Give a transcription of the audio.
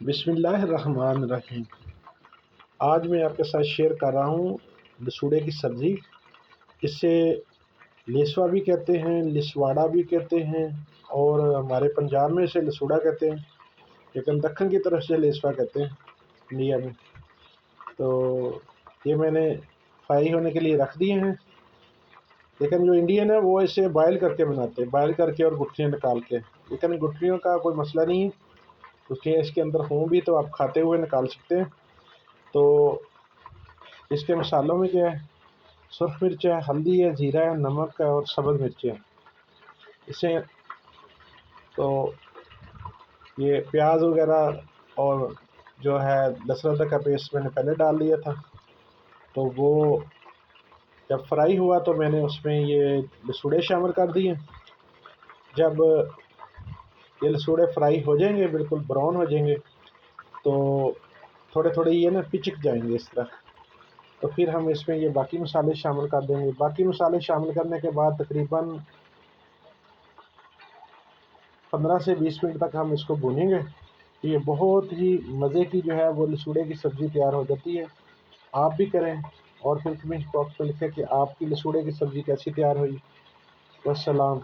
बिस्मिल्लाहिर्रहमानिर्रहीम। आज मैं आपके साथ शेयर कर रहा हूँ लसूड़े की सब्ज़ी। इसे लेसवा भी कहते हैं, लिसवाड़ा भी कहते हैं और हमारे पंजाब में इसे लसूड़ा कहते हैं, लेकिन दक्खन की तरफ से लेसवा कहते हैं इंडिया में। तो ये मैंने फ्राई होने के लिए रख दिए हैं, लेकिन जो इंडियन है वो इसे बॉयल करके बनाते हैं, बॉयल करके और गुठलियाँ निकाल के। लेकिन गुठलियों का कोई मसला नहीं है, गुठलियाँ इसके अंदर हों भी तो आप खाते हुए निकाल सकते हैं। तो इसके मसालों में क्या है, सुरख मिर्च है, हल्दी है, ज़ीरा है, नमक है और सब्ज़ मिर्च है। इसे तो ये प्याज वगैरह और जो है लहसुन अदरक का पेस्ट मैंने पहले डाल दिया था। तो वो जब फ्राई हुआ तो मैंने उसमें ये लसूड़े शामिल कर दिए। जब ये लसूड़े फ्राई हो जाएंगे, बिल्कुल ब्राउन हो जाएंगे, तो थोड़े थोड़े ये ना पिचक जाएंगे इस तरह। तो फिर हम इसमें ये बाकी मसाले शामिल कर देंगे। बाकी मसाले शामिल करने के बाद तकरीबन 15 से 20 मिनट तक हम इसको भूनेंगे। तो ये बहुत ही मज़े की जो है वो लसूड़े की सब्ज़ी तैयार हो जाती है। आप भी करें और फिर कमेंट बॉक्स में लिखें कि आपकी लसूड़े की सब्ज़ी कैसी तैयार हुई। वस्सलाम।